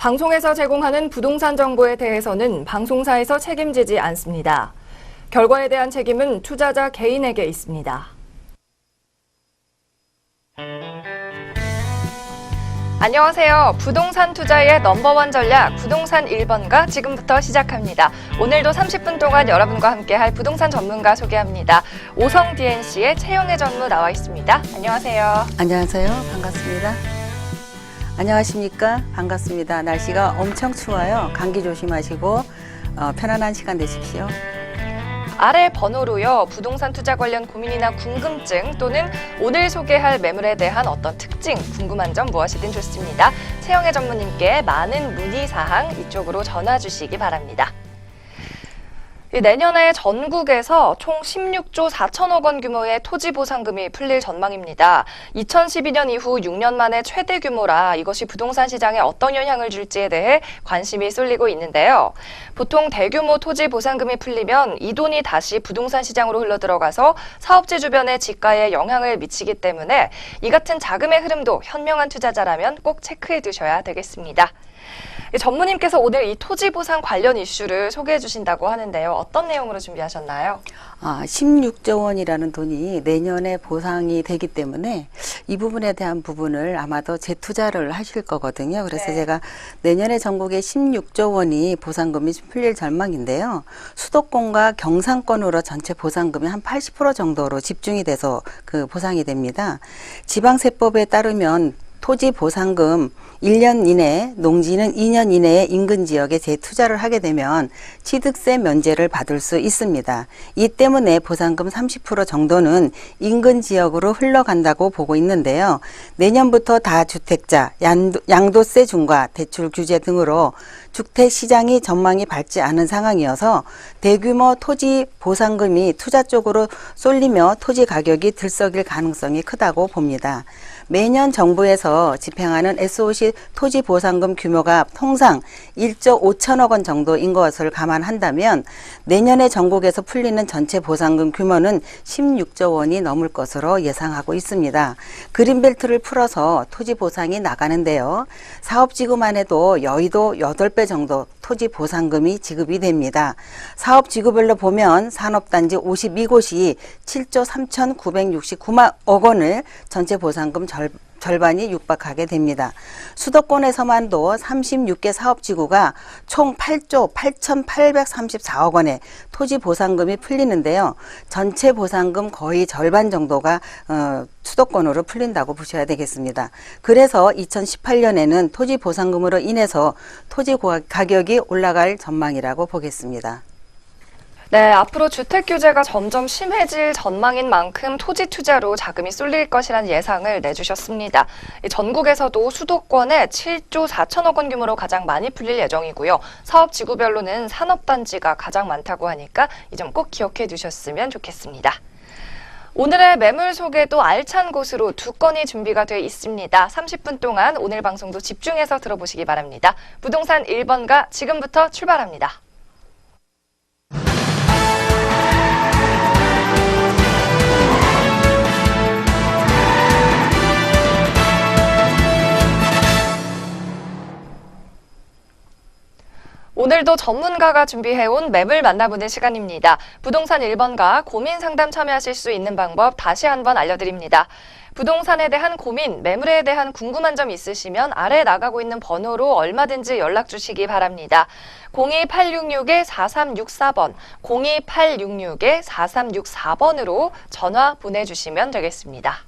방송에서 제공하는 부동산 정보에 대해서는 방송사에서 책임지지 않습니다. 결과에 대한 책임은 투자자 개인에게 있습니다. 안녕하세요. 부동산 투자의 넘버원 전략 부동산 1번가 지금부터 시작합니다. 오늘도 30분 동안 여러분과 함께할 부동산 전문가 소개합니다. 오성 DNC의 최영애 전무 나와 있습니다. 안녕하세요. 안녕하세요. 반갑습니다. 안녕하십니까? 반갑습니다. 날씨가 엄청 추워요. 감기 조심하시고 편안한 시간 되십시오. 아래 번호로요. 부동산 투자 관련 고민이나 궁금증 또는 오늘 소개할 매물에 대한 어떤 특징, 궁금한 점 무엇이든 좋습니다. 최영애 전무님께 많은 문의사항 이쪽으로 전화 주시기 바랍니다. 내년에 전국에서 총 16조 4천억 원 규모의 토지 보상금이 풀릴 전망입니다. 2012년 이후 6년 만에 최대 규모라 이것이 부동산 시장에 어떤 영향을 줄지에 대해 관심이 쏠리고 있는데요. 보통 대규모 토지 보상금이 풀리면 이 돈이 다시 부동산 시장으로 흘러들어가서 사업지 주변의 지가에 영향을 미치기 때문에 이 같은 자금의 흐름도 현명한 투자자라면 꼭 체크해 두셔야 되겠습니다. 전무님께서 오늘 이 토지 보상 관련 이슈를 소개해 주신다고 하는데요. 어떤 내용으로 준비하셨나요? 16조 원이라는 돈이 내년에 보상이 되기 때문에 이 부분에 대한 부분을 아마도 재투자를 하실 거거든요. 그래서 네. 제가 내년에 전국에 16조 원이 보상금이 풀릴 전망인데요. 수도권과 경상권으로 전체 보상금이 한 80% 정도로 집중이 돼서 그 보상이 됩니다. 지방세법에 따르면 토지 보상금 1년 이내, 농지는 2년 이내에 인근 지역에 재투자를 하게 되면 취득세 면제를 받을 수 있습니다. 이 때문에 보상금 30% 정도는 인근 지역으로 흘러간다고 보고 있는데요. 내년부터 다주택자, 양도세 중과 대출 규제 등으로 주택 시장이 전망이 밝지 않은 상황이어서 대규모 토지 보상금이 투자 쪽으로 쏠리며 토지 가격이 들썩일 가능성이 크다고 봅니다. 매년 정부에서 집행하는 SOC 토지 보상금 규모가 통상 1조 5천억 원 정도인 것을 감안한다면 내년에 전국에서 풀리는 전체 보상금 규모는 16조 원이 넘을 것으로 예상하고 있습니다. 그린벨트를 풀어서 토지 보상이 나가는데요. 사업지구만 해도 여의도 8배 정도 토지 보상금이 지급이 됩니다. 사업지구별로 보면 산업단지 52곳이 7조 3,969억 원을 전체 보상금 절반이 육박하게 됩니다. 수도권에서만도 36개 사업지구가 총 8조 8,834억 원의 토지 보상금이 풀리는데요. 전체 보상금 거의 절반 정도가 수도권으로 풀린다고 보셔야 되겠습니다. 그래서 2018년에는 토지 보상금으로 인해서 토지 가격이 올라갈 전망이라고 보겠습니다. 네, 앞으로 주택 규제가 점점 심해질 전망인 만큼 토지 투자로 자금이 쏠릴 것이라는 예상을 내주셨습니다. 전국에서도 수도권에 7조 4천억 원 규모로 가장 많이 풀릴 예정이고요. 사업 지구별로는 산업단지가 가장 많다고 하니까 이 점 꼭 기억해 두셨으면 좋겠습니다. 오늘의 매물 소개도 알찬 곳으로 두 건이 준비가 되어 있습니다. 30분 동안 오늘 방송도 집중해서 들어보시기 바랍니다. 부동산 1번가 지금부터 출발합니다. 오늘도 전문가가 준비해온 매물 만나보는 시간입니다. 부동산 1번가 고민 상담 참여하실 수 있는 방법 다시 한번 알려드립니다. 부동산에 대한 고민, 매물에 대한 궁금한 점 있으시면 아래 나가고 있는 번호로 얼마든지 연락 주시기 바랍니다. 02866-4364번, 02866-4364번으로 전화 보내주시면 되겠습니다.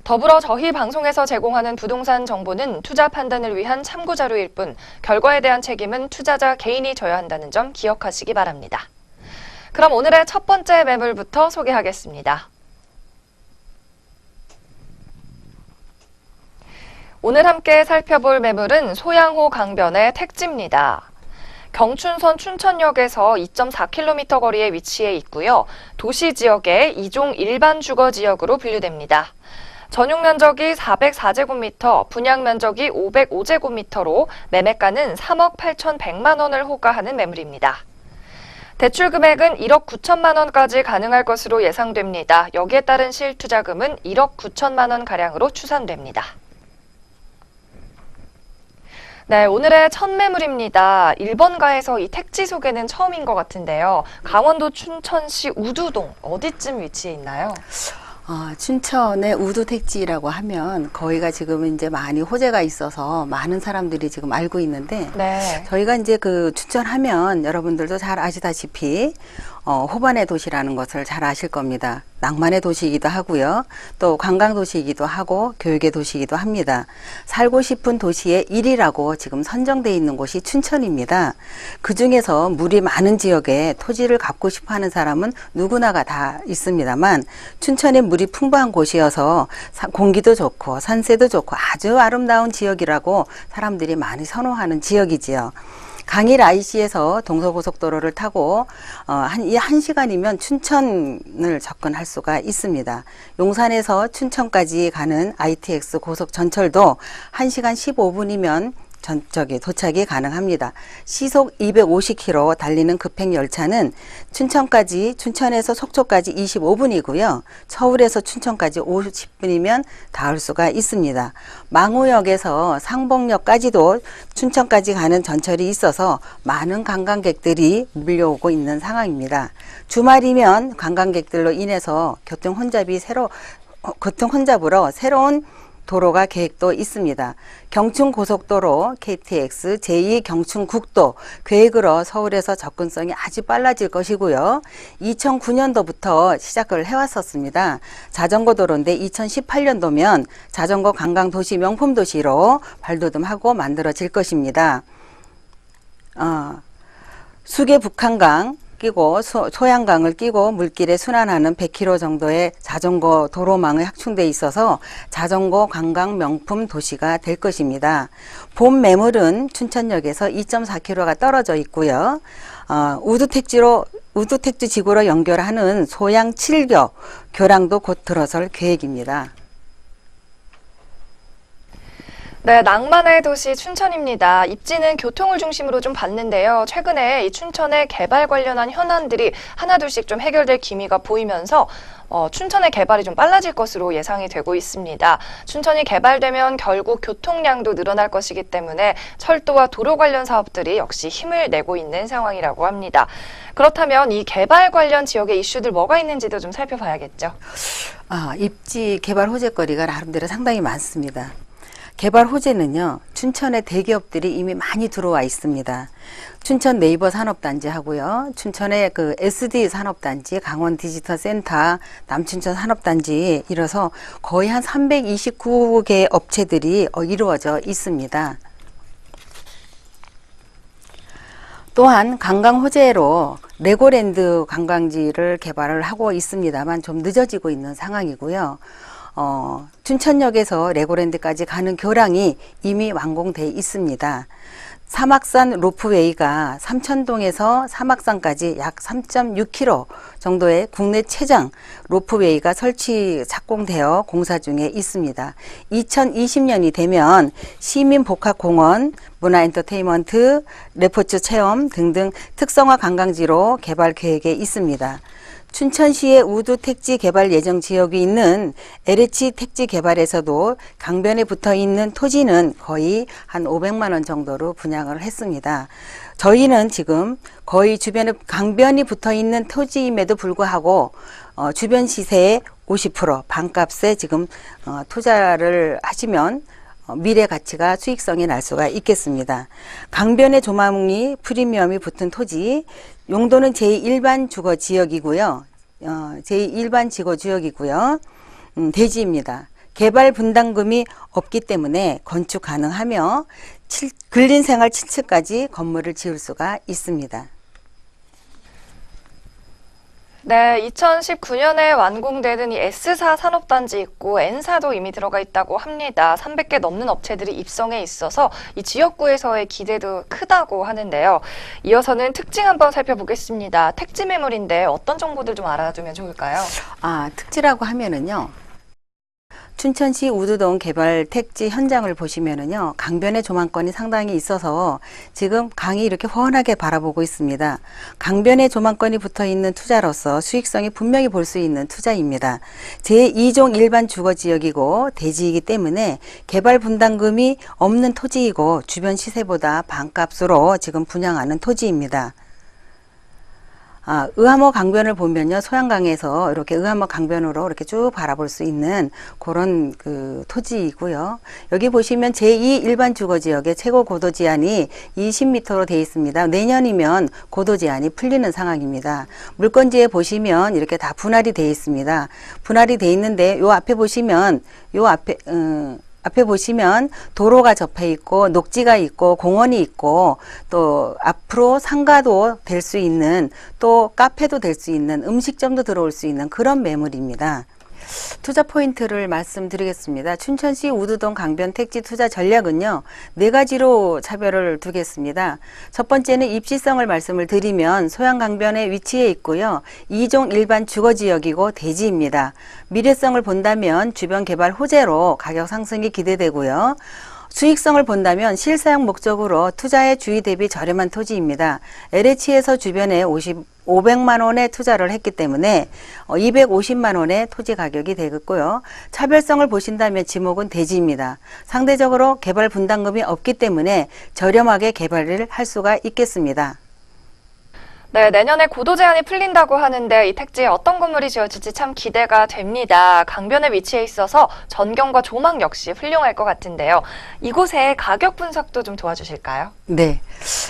더불어 저희 방송에서 제공하는 부동산 정보는 투자 판단을 위한 참고 자료일 뿐 결과에 대한 책임은 투자자 개인이 져야 한다는 점 기억하시기 바랍니다. 그럼 오늘의 첫 번째 매물부터 소개하겠습니다. 오늘 함께 살펴볼 매물은 소양호 강변의 택지입니다. 경춘선 춘천역에서 2.4km 거리에 위치해 있고요. 도시 지역의 2종 일반 주거 지역으로 분류됩니다. 전용 면적이 404제곱미터, 분양 면적이 505제곱미터로 매매가는 3억 8,100만 원을 호가하는 매물입니다. 대출 금액은 1억 9천만 원까지 가능할 것으로 예상됩니다. 여기에 따른 실투자금은 1억 9천만 원 가량으로 추산됩니다. 네, 오늘의 첫 매물입니다. 1번가에서 이 택지 소개는 처음인 것 같은데요. 강원도 춘천시 우두동 어디쯤 위치해 있나요? 춘천의 우두 택지라고 하면 거기가 지금 이제 많이 호재가 있어서 많은 사람들이 지금 알고 있는데 네. 저희가 이제 그 춘천하면 여러분들도 잘 아시다시피 호반의 도시라는 것을 잘 아실 겁니다. 낭만의 도시이기도 하고요. 또 관광 도시이기도 하고 교육의 도시이기도 합니다. 살고 싶은 도시의 1위라고 지금 선정되어 있는 곳이 춘천입니다. 그중에서 물이 많은 지역에 토지를 갖고 싶어 하는 사람은 누구나가 다 있습니다만 춘천에 물이 풍부한 곳이어서 공기도 좋고 산세도 좋고 아주 아름다운 지역이라고 사람들이 많이 선호하는 지역이지요. 강일 IC에서 동서고속도로를 타고 한 1시간이면 춘천을 접근할 수가 있습니다. 용산에서 춘천까지 가는 ITX 고속 전철도 1시간 15분이면 도착이 가능합니다. 시속 250km 달리는 급행 열차는 춘천에서 속초까지 25분이고요. 서울에서 춘천까지 50분이면 닿을 수가 있습니다. 망우역에서 상봉역까지도 춘천까지 가는 전철이 있어서 많은 관광객들이 몰려오고 있는 상황입니다. 주말이면 관광객들로 인해서 교통 혼잡으로 새로운 도로가 계획도 있습니다. 경춘고속도로, KTX, 제2경춘국도 계획으로 서울에서 접근성이 아주 빨라질 것이고요. 2009년도부터 시작을 해왔었습니다. 자전거 도로인데 2018년도면 자전거 관광도시 명품도시로 발돋움하고 만들어질 것입니다. 수계 북한강 끼고 소양강을 끼고 물길에 순환하는 100km 정도의 자전거 도로망이 확충돼 있어서 자전거 관광 명품 도시가 될 것입니다. 본 매물은 춘천역에서 2.4km가 떨어져 있고요. 우두택지 지구로 연결하는 소양 7교 교량도 곧 들어설 계획입니다. 네, 낭만의 도시 춘천입니다. 입지는 교통을 중심으로 좀 봤는데요. 최근에 이 춘천의 개발 관련한 현안들이 하나둘씩 좀 해결될 기미가 보이면서 춘천의 개발이 좀 빨라질 것으로 예상이 되고 있습니다. 춘천이 개발되면 결국 교통량도 늘어날 것이기 때문에 철도와 도로 관련 사업들이 역시 힘을 내고 있는 상황이라고 합니다. 그렇다면 이 개발 관련 지역의 이슈들 뭐가 있는지도 좀 살펴봐야겠죠. 입지 개발 호재거리가 나름대로 상당히 많습니다. 개발 호재는요, 춘천의 대기업들이 이미 많이 들어와 있습니다. 춘천 네이버 산업단지 하고요, 춘천의 그 SD 산업단지, 강원 디지털 센터, 남춘천 산업단지 이뤄서 거의 한 329개 업체들이 이루어져 있습니다. 또한 관광 호재로 레고랜드 관광지를 개발을 하고 있습니다만 좀 늦어지고 있는 상황이고요. 춘천역에서 레고랜드까지 가는 교량이 이미 완공돼 있습니다. 사막산 로프웨이가 삼천동에서 사막산까지 약 3.6km 정도의 국내 최장 로프웨이가 착공되어 공사 중에 있습니다. 2020년이 되면 시민복합공원, 문화엔터테인먼트, 레포츠 체험 등등 특성화 관광지로 개발 계획에 있습니다. 춘천시의 우두 택지 개발 예정 지역이 있는 LH 택지 개발에서도 강변에 붙어 있는 토지는 거의 한 500만 원 정도로 분양을 했습니다. 저희는 지금 거의 주변에 강변이 붙어 있는 토지임에도 불구하고 주변 시세의 50% 반값에 지금 투자를 하시면 미래 가치가 수익성이 날 수가 있겠습니다. 강변의 조망이 프리미엄이 붙은 토지, 용도는 제1반 주거 지역이고요. 제1반 주거 지역이고요. 대지입니다. 개발 분담금이 없기 때문에 건축 가능하며 근린생활 7층까지 건물을 지을 수가 있습니다. 네, 2019년에 완공되는 이 S사 산업단지 있고 N사도 이미 들어가 있다고 합니다. 300개 넘는 업체들이 입성해 있어서 이 지역구에서의 기대도 크다고 하는데요. 이어서는 특징 한번 살펴보겠습니다. 택지 매물인데 어떤 정보들 좀 알아두면 좋을까요? 특지라고 하면은요. 춘천시 우두동 개발 택지 현장을 보시면은요, 강변의 조망권이 상당히 있어서 지금 강이 이렇게 훤하게 바라보고 있습니다. 강변의 조망권이 붙어 있는 투자로서 수익성이 분명히 볼 수 있는 투자입니다. 제2종 일반 주거지역이고 대지이기 때문에 개발 분담금이 없는 토지이고 주변 시세보다 반값으로 지금 분양하는 토지입니다. 의암호 강변을 보면요, 소양강에서 이렇게 의암호 강변으로 이렇게 쭉 바라볼 수 있는 그런 그 토지이고요. 여기 보시면 제2 일반 주거지역의 최고 고도 제한이 20m로 되어 있습니다. 내년이면 고도 제한이 풀리는 상황입니다. 물건지에 보시면 이렇게 다 분할이 되어 있습니다. 분할이 되어 있는데 요 앞에 보시면 앞에 보시면 도로가 접해 있고 녹지가 있고 공원이 있고 또 앞으로 상가도 될 수 있는 또 카페도 될 수 있는 음식점도 들어올 수 있는 그런 매물입니다. 투자 포인트를 말씀드리겠습니다. 춘천시 우두동 강변 택지 투자 전략은요, 4가지로 차별을 두겠습니다. 첫 번째는 입지성을 말씀을 드리면 소양강변에 위치해 있고요. 2종 일반 주거지역이고 대지입니다. 미래성을 본다면 주변 개발 호재로 가격 상승이 기대되고요. 수익성을 본다면 실사용 목적으로 투자의 주의 대비 저렴한 토지입니다. LH에서 주변에 500만 원의 투자를 했기 때문에 250만 원의 토지 가격이 되겠고요. 차별성을 보신다면 지목은 대지입니다. 상대적으로 개발 분담금이 없기 때문에 저렴하게 개발을 할 수가 있겠습니다. 네, 내년에 고도 제한이 풀린다고 하는데 이 택지에 어떤 건물이 지어질지 참 기대가 됩니다. 강변에 위치해 있어서 전경과 조망 역시 훌륭할 것 같은데요. 이곳의 가격 분석도 좀 도와주실까요? 네,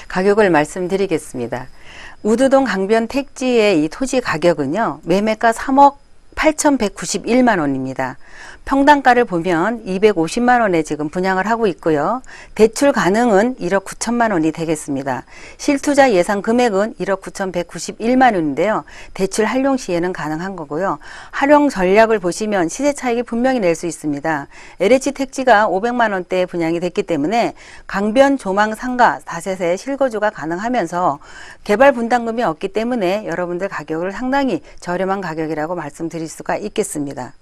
가격을 말씀드리겠습니다. 우두동 강변 택지의 이 토지 가격은요, 매매가 3억 8,191만 원입니다. 평당가를 보면 250만 원에 지금 분양을 하고 있고요. 대출 가능은 1억 9천만 원이 되겠습니다. 실투자 예상 금액은 1억 9,191만 원인데요. 대출 활용 시에는 가능한 거고요. 활용 전략을 보시면 시세 차익이 분명히 낼 수 있습니다. LH 택지가 500만 원대에 분양이 됐기 때문에 강변 조망 상가 다세대 실거주가 가능하면서 개발 분담금이 없기 때문에 여러분들 가격을 상당히 저렴한 가격이라고 말씀드릴 수가 있겠습니다.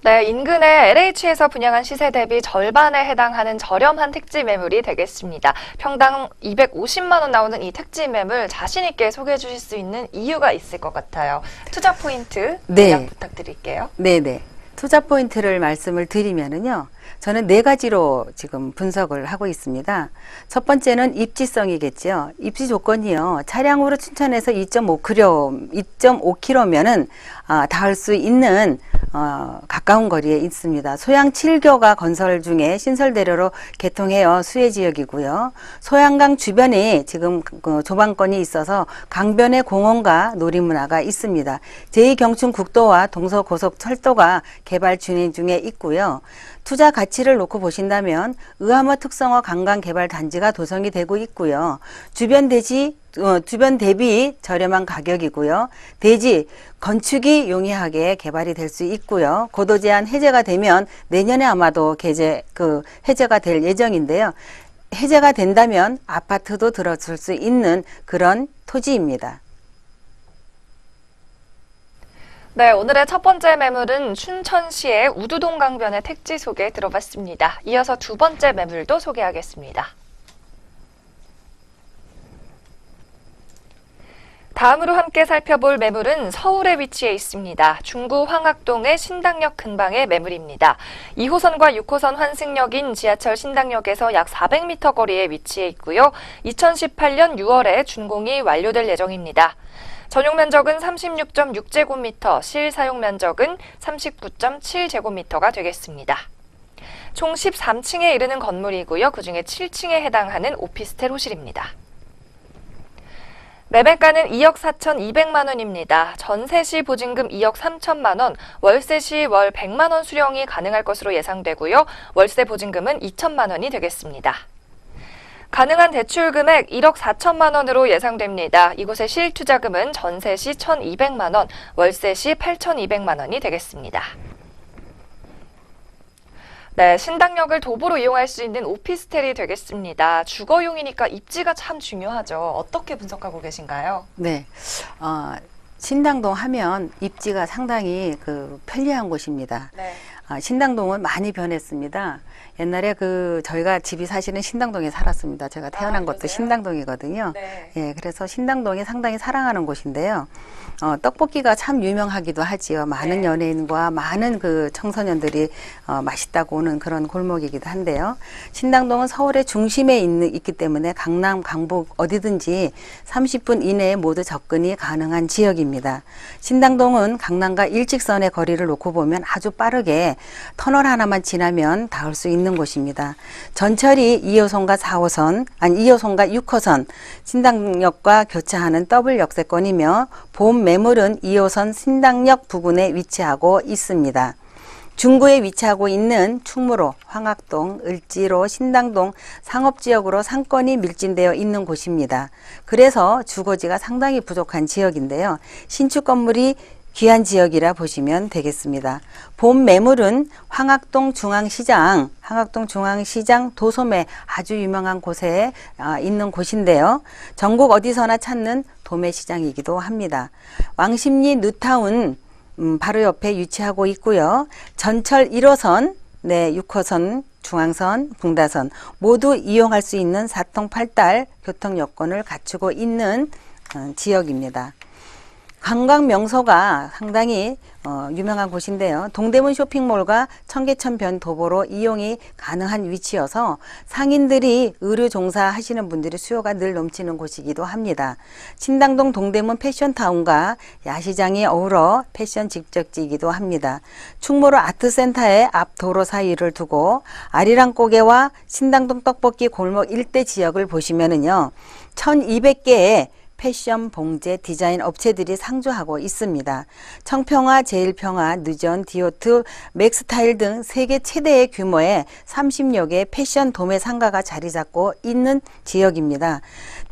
네, 인근의 LH에서 분양한 시세 대비 절반에 해당하는 저렴한 택지 매물이 되겠습니다. 평당 250만 원 나오는 이 택지 매물 자신 있게 소개해 주실 수 있는 이유가 있을 것 같아요. 투자 포인트 네. 부탁드릴게요. 네네. 투자 포인트를 말씀을 드리면은요, 저는 4가지로 지금 분석을 하고 있습니다. 첫 번째는 입지성이겠죠. 입지 조건이요, 차량으로 춘천에서 2.5km면은 닿을 수 있는 가까운 거리에 있습니다. 소양 7교가 건설 중에 신설대로로 개통해요 수혜 지역이고요. 소양강 주변에 지금 조망권이 있어서 강변의 공원과 놀이문화가 있습니다. 제2경춘 국도와 동서고속철도가 개발 진행 중에 있고요. 투자 가치를 놓고 보신다면 의암호 특성화 관광 개발 단지가 도성이 되고 있고요. 주변 대비 저렴한 가격이고요. 대지 건축이 용이하게 개발이 될 수 있고요. 고도 제한 해제가 되면 내년에 아마도 해제가 될 예정인데요. 해제가 된다면 아파트도 들어설 수 있는 그런 토지입니다. 네, 오늘의 첫 번째 매물은 춘천시의 우두동 강변의 택지 소개 들어봤습니다. 이어서 두 번째 매물도 소개하겠습니다. 다음으로 함께 살펴볼 매물은 서울에 위치해 있습니다. 중구 황학동의 신당역 근방의 매물입니다. 2호선과 6호선 환승역인 지하철 신당역에서 약 400m 거리에 위치해 있고요. 2018년 6월에 준공이 완료될 예정입니다. 전용 면적은 36.6제곱미터, 실사용 면적은 39.7제곱미터가 되겠습니다. 총 13층에 이르는 건물이고요. 그중에 7층에 해당하는 오피스텔 호실입니다. 매매가는 2억 4,200만 원입니다. 전세 시 보증금 2억 3천만 원, 월세 시 월 100만 원 수령이 가능할 것으로 예상되고요. 월세 보증금은 2천만 원이 되겠습니다. 가능한 대출 금액 1억 4천만 원으로 예상됩니다. 이곳의 실투자금은 전세 시 1,200만 원, 월세 시 8,200만 원이 되겠습니다. 네, 신당역을 도보로 이용할 수 있는 오피스텔이 되겠습니다. 주거용이니까 입지가 참 중요하죠. 어떻게 분석하고 계신가요? 네. 신당동 하면 입지가 상당히 편리한 곳입니다. 네. 신당동은 많이 변했습니다. 옛날에 저희가 집이 사실은 신당동에 살았습니다. 제가 태어난 것도 그러세요? 신당동이거든요. 네. 예, 그래서 신당동이 상당히 사랑하는 곳인데요. 떡볶이가 참 유명하기도 하지요. 많은 네. 연예인과 많은 청소년들이 맛있다고 오는 그런 골목이기도 한데요. 신당동은 서울의 중심에 있기 때문에 강남, 강북 어디든지 30분 이내에 모두 접근이 가능한 지역입니다. 신당동은 강남과 일직선의 거리를 놓고 보면 아주 빠르게 터널 하나만 지나면 닿을 수 있는 곳입니다. 전철이 2호선과 4호선, 2호선과 6호선 신당역과 교차하는 더블 역세권이며 본 매물은 2호선 신당역 부근에 위치하고 있습니다. 중구에 위치하고 있는 충무로, 황학동, 을지로, 신당동 상업지역으로 상권이 밀집되어 있는 곳입니다. 그래서 주거지가 상당히 부족한 지역인데요. 신축 건물이 귀한 지역이라 보시면 되겠습니다. 본 매물은 황학동 중앙시장 도소매 아주 유명한 곳에 있는 곳인데요. 전국 어디서나 찾는 도매시장이기도 합니다. 왕십리 뉴타운 바로 옆에 위치하고 있고요. 전철 1호선, 6호선, 중앙선, 분다선 모두 이용할 수 있는 4통 8달 교통 여건을 갖추고 있는 지역입니다. 관광 명소가 상당히 유명한 곳인데요. 동대문 쇼핑몰과 청계천 변 도보로 이용이 가능한 위치여서 상인들이 의류 종사 하시는 분들이 수요가 늘 넘치는 곳이기도 합니다. 신당동 동대문 패션타운과 야시장이 어우러 패션 집적지이기도 합니다. 충무로 아트센터의 앞 도로 사이를 두고 아리랑 고개와 신당동 떡볶이 골목 일대 지역을 보시면은요. 1200개의 패션, 봉제, 디자인 업체들이 상주하고 있습니다. 청평화, 제일평화, 누전, 디오트, 맥스타일 등 세계 최대의 규모의 30여 개의 패션 도매 상가가 자리 잡고 있는 지역입니다.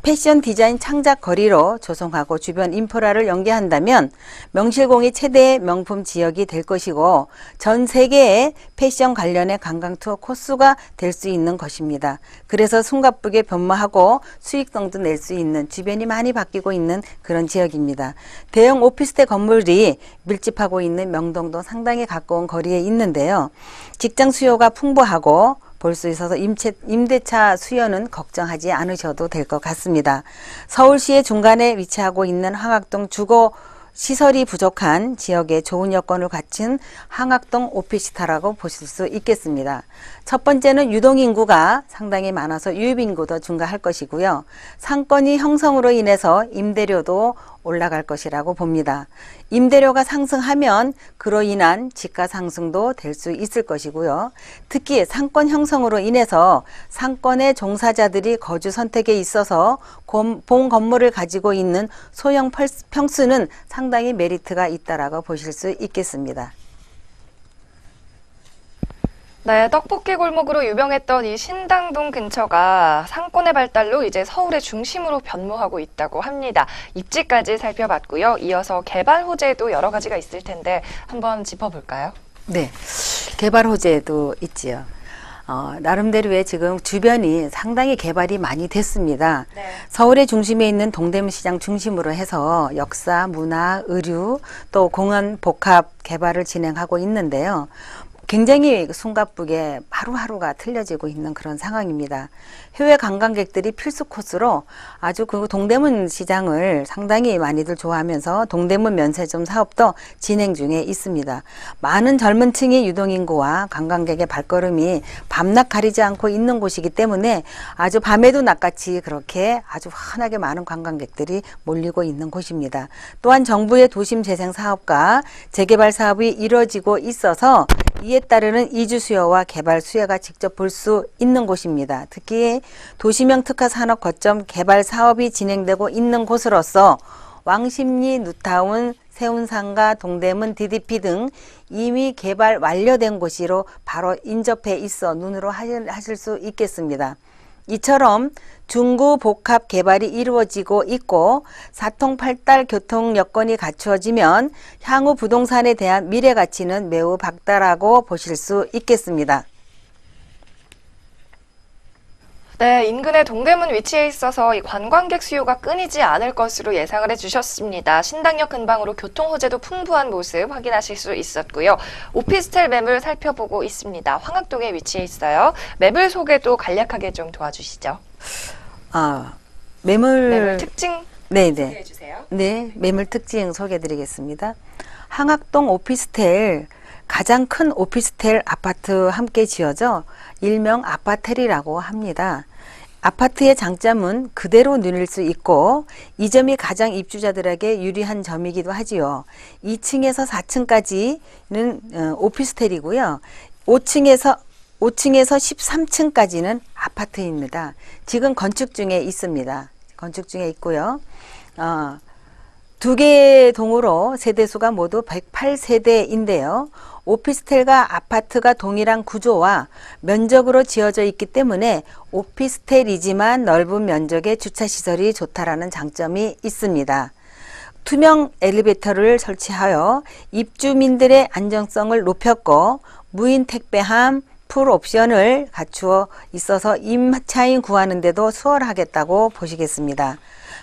패션 디자인 창작 거리로 조성하고 주변 인프라를 연계한다면 명실공히 최대의 명품 지역이 될 것이고 전 세계의 패션 관련의 관광 투어 코스가 될 수 있는 것입니다. 그래서 숨가쁘게 변모하고 수익성도 낼 수 있는 주변이 많이 바뀌고 있는 그런 지역입니다. 대형 오피스텔 건물이 밀집하고 있는 명동도 상당히 가까운 거리에 있는데요. 직장 수요가 풍부하고 볼 수 있어서 임대차 수요는 걱정하지 않으셔도 될 것 같습니다. 서울시의 중간에 위치하고 있는 황학동 주거 시설이 부족한 지역에 좋은 여건을 갖춘 황학동 오피스타라고 보실 수 있겠습니다. 첫 번째는 유동인구가 상당히 많아서 유입인구도 증가할 것이고요. 상권이 형성으로 인해서 임대료도 올라갈 것이라고 봅니다. 임대료가 상승하면 그로 인한 지가 상승도 될 수 있을 것이고요. 특히 상권 형성으로 인해서 상권의 종사자들이 거주 선택에 있어서 본 건물을 가지고 있는 소형 평수는 상당히 메리트가 있다라고 보실 수 있겠습니다. 네, 떡볶이 골목으로 유명했던 이 신당동 근처가 상권의 발달로 이제 서울의 중심으로 변모하고 있다고 합니다. 입지까지 살펴봤고요. 이어서 개발 호재도 여러 가지가 있을 텐데 한번 짚어볼까요? 네, 개발 호재도 있지요. 나름대로의 지금 주변이 상당히 개발이 많이 됐습니다. 네. 서울의 중심에 있는 동대문 시장 중심으로 해서 역사, 문화, 의류, 또 공원 복합 개발을 진행하고 있는데요. 굉장히 숨가쁘게 하루하루가 틀려지고 있는 그런 상황입니다. 해외 관광객들이 필수 코스로 아주 동대문 시장을 상당히 많이들 좋아하면서 동대문 면세점 사업도 진행 중에 있습니다. 많은 젊은 층의 유동인구와 관광객의 발걸음이 밤낮 가리지 않고 있는 곳이기 때문에 아주 밤에도 낮같이 그렇게 아주 환하게 많은 관광객들이 몰리고 있는 곳입니다. 또한 정부의 도심 재생 사업과 재개발 사업이 이루어지고 있어서 이에 따르는 이주 수요와 개발 수요가 직접 볼 수 있는 곳입니다. 특히 도시명 특화 산업 거점 개발 사업이 진행되고 있는 곳으로서 왕십리, 뉴타운, 세운상가, 동대문, DDP 등 이미 개발 완료된 곳으로 바로 인접해 있어 눈으로 하실 수 있겠습니다. 이처럼 중구 복합 개발이 이루어지고 있고 사통팔달 교통 여건이 갖추어지면 향후 부동산에 대한 미래 가치는 매우 박다라고 보실 수 있겠습니다. 네, 인근의 동대문 위치에 있어서 이 관광객 수요가 끊이지 않을 것으로 예상을 해주셨습니다. 신당역 근방으로 교통 호재도 풍부한 모습 확인하실 수 있었고요. 오피스텔 매물 살펴보고 있습니다. 황학동에 위치해 있어요. 매물 소개도 간략하게 좀 도와주시죠. 매물 특징 네네. 소개해 주세요. 네, 매물 특징 소개해드리겠습니다. 황학동 오피스텔, 가장 큰 오피스텔 아파트 함께 지어져 일명 아파텔이라고 합니다. 아파트의 장점은 그대로 누릴 수 있고 이 점이 가장 입주자들에게 유리한 점이기도 하지요. 2층에서 4층까지는 오피스텔이고요. 5층에서 13층까지는 아파트입니다. 지금 건축 중에 있습니다. 건축 중에 있고요. 두 개의 동으로 세대수가 모두 108세대인데요. 오피스텔과 아파트가 동일한 구조와 면적으로 지어져 있기 때문에 오피스텔이지만 넓은 면적의 주차시설이 좋다라는 장점이 있습니다. 투명 엘리베이터를 설치하여 입주민들의 안정성을 높였고 무인 택배함, 풀옵션을 갖추어 있어서 임차인 구하는 데도 수월하겠다고 보시겠습니다.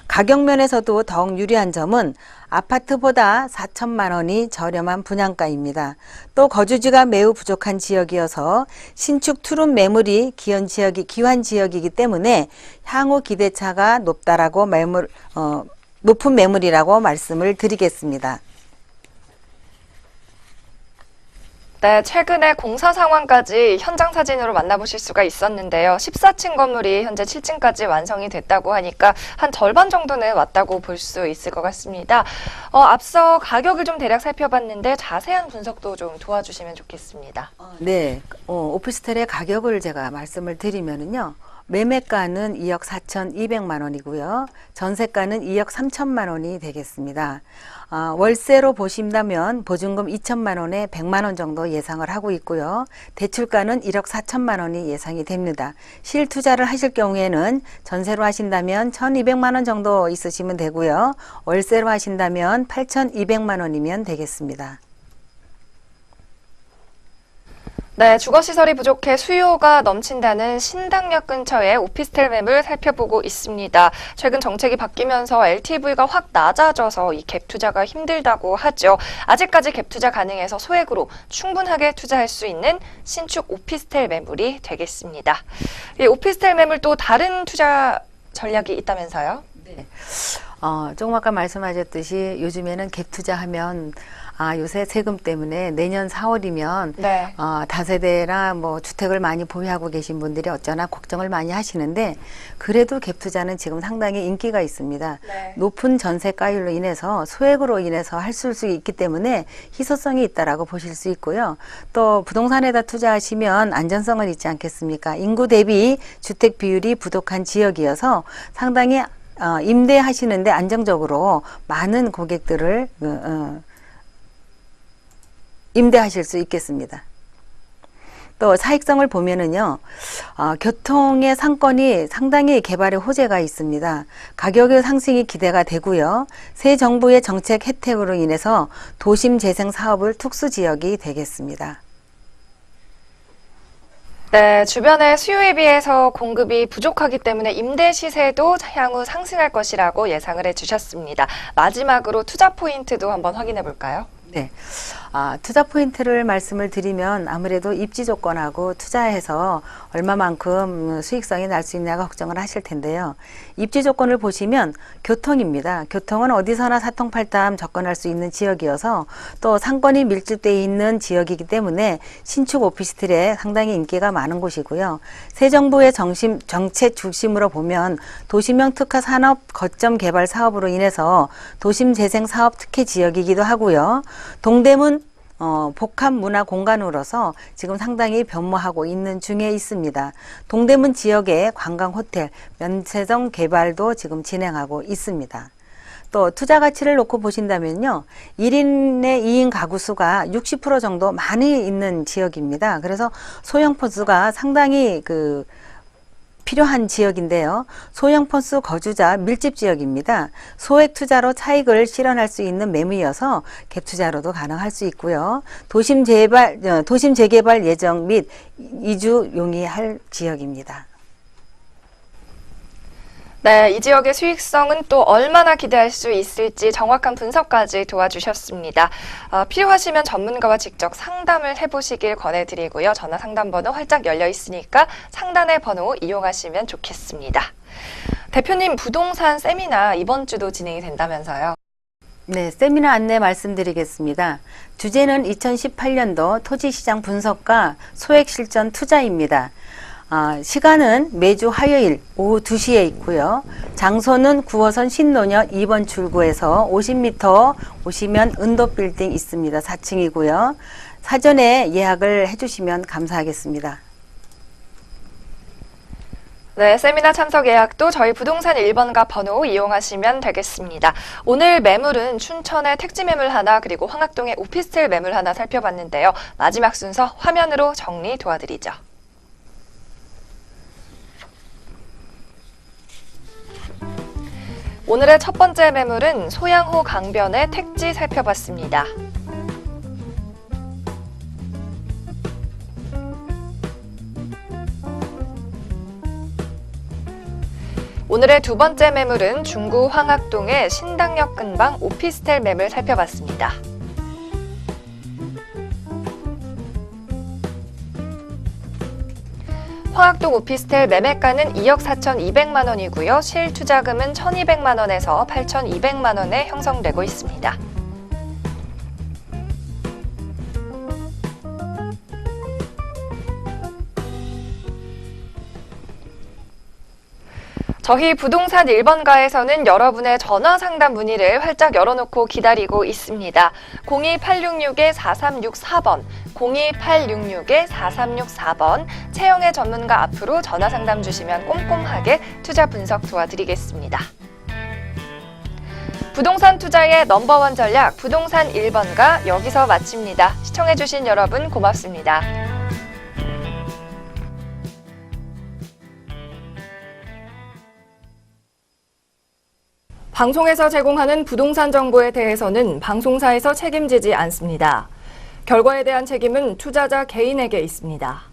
가격 면에서도 더욱 유리한 점은 아파트보다 4천만 원이 저렴한 분양가입니다. 또 거주지가 매우 부족한 지역이어서 신축 투룸 매물이 귀한 지역이기 때문에 향후 기대차가 높은 매물이라고 말씀을 드리겠습니다. 네, 최근에 공사 상황까지 현장 사진으로 만나보실 수가 있었는데요. 14층 건물이 현재 7층까지 완성이 됐다고 하니까 한 절반 정도는 왔다고 볼 수 있을 것 같습니다. 앞서 가격을 좀 대략 살펴봤는데 자세한 분석도 좀 도와주시면 좋겠습니다. 네, 오피스텔의 가격을 제가 말씀을 드리면은요. 매매가는 2억 4,200만 원이고요. 전세가는 2억 3천만 원이 되겠습니다. 월세로 보신다면 보증금 2천만 원에 100만 원 정도 예상을 하고 있고요. 대출가는 1억 4천만 원이 예상이 됩니다. 실투자를 하실 경우에는 전세로 하신다면 1,200만 원 정도 있으시면 되고요. 월세로 하신다면 8,200만 원이면 되겠습니다. 네, 주거시설이 부족해 수요가 넘친다는 신당역 근처의 오피스텔 매물 살펴보고 있습니다. 최근 정책이 바뀌면서 LTV가 확 낮아져서 이 갭 투자가 힘들다고 하죠. 아직까지 갭 투자 가능해서 소액으로 충분하게 투자할 수 있는 신축 오피스텔 매물이 되겠습니다. 이 오피스텔 매물 또 다른 투자 전략이 있다면서요? 네. 조금 아까 말씀하셨듯이 요즘에는 갭 투자하면 요새 세금 때문에 내년 4월이면 네. 다세대나 뭐 주택을 많이 보유하고 계신 분들이 어쩌나 걱정을 많이 하시는데 그래도 갭 투자는 지금 상당히 인기가 있습니다. 네. 높은 전세가율로 인해서 소액으로 인해서 할 수 있기 때문에 희소성이 있다라고 보실 수 있고요. 또 부동산에다 투자하시면 안전성은 있지 않겠습니까? 인구 대비 주택 비율이 부족한 지역이어서 상당히 임대하시는데 안정적으로 많은 고객들을 임대하실 수 있겠습니다. 또 사익성을 보면은요, 교통의 상권이 상당히 개발의 호재가 있습니다. 가격의 상승이 기대가 되고요. 새 정부의 정책 혜택으로 인해서 도심 재생 사업을 특수 지역이 되겠습니다. 네, 주변의 수요에 비해서 공급이 부족하기 때문에 임대 시세도 향후 상승할 것이라고 예상을 해주셨습니다. 마지막으로 투자 포인트도 한번 확인해 볼까요? 네. 투자 포인트를 말씀을 드리면 아무래도 입지 조건하고 투자해서 얼마만큼 수익성이 날 수 있냐가 걱정을 하실 텐데요. 입지 조건을 보시면 교통입니다. 교통은 어디서나 사통팔담 접근할 수 있는 지역이어서 또 상권이 밀집되어 있는 지역이기 때문에 신축 오피스텔에 상당히 인기가 많은 곳이고요. 새 정부의 정책 중심으로 보면 도시명 특화 산업 거점 개발 사업으로 인해서 도심 재생 사업 특혜 지역이기도 하고요. 동대문 복합 문화 공간으로서 지금 상당히 변모하고 있는 중에 있습니다. 동대문 지역의 관광 호텔, 면세점 개발도 지금 진행하고 있습니다. 또 투자 가치를 놓고 보신다면요. 1인의 2인 가구 수가 60% 정도 많이 있는 지역입니다. 그래서 소형 폰수가 상당히 필요한 지역인데요. 소형 폰수 거주자 밀집 지역입니다. 소액 투자로 차익을 실현할 수 있는 매물이어서 갭 투자로도 가능할 수 있고요. 도심 재개발 예정 및 이주 용이할 지역입니다. 네, 이 지역의 수익성은 또 얼마나 기대할 수 있을지 정확한 분석까지 도와주셨습니다. 필요하시면 전문가와 직접 상담을 해보시길 권해드리고요. 전화 상담번호 활짝 열려 있으니까 상단의 번호 이용하시면 좋겠습니다. 대표님, 부동산 세미나 이번 주도 진행이 된다면서요? 네, 세미나 안내 말씀드리겠습니다. 주제는 2018년도 토지시장 분석과 소액실전 투자입니다. 시간은 매주 화요일 오후 2시에 있고요. 장소는 9호선 신논현 2번 출구에서 50m 오시면 은도빌딩 있습니다. 4층이고요. 사전에 예약을 해주시면 감사하겠습니다. 네, 세미나 참석 예약도 저희 부동산 1번가 번호 이용하시면 되겠습니다. 오늘 매물은 춘천의 택지 매물 하나 그리고 황학동의 오피스텔 매물 하나 살펴봤는데요. 마지막 순서 화면으로 정리 도와드리죠. 오늘의 첫 번째 매물은 소양호 강변의 택지 살펴봤습니다. 오늘의 두 번째 매물은 중구 황학동의 신당역 근방 오피스텔 매물 살펴봤습니다. 황학동 오피스텔 매매가는 2억 4,200만 원이고요. 실투자금은 1,200만 원에서 8,200만 원에 형성되고 있습니다. 저희 부동산 1번가에서는 여러분의 전화 상담 문의를 활짝 열어놓고 기다리고 있습니다. 02866-4364번, 02866-4364번, 채영의 전문가 앞으로 전화 상담 주시면 꼼꼼하게 투자 분석 도와드리겠습니다. 부동산 투자의 넘버원 전략, 부동산 1번가 여기서 마칩니다. 시청해주신 여러분 고맙습니다. 방송에서 제공하는 부동산 정보에 대해서는 방송사에서 책임지지 않습니다. 결과에 대한 책임은 투자자 개인에게 있습니다.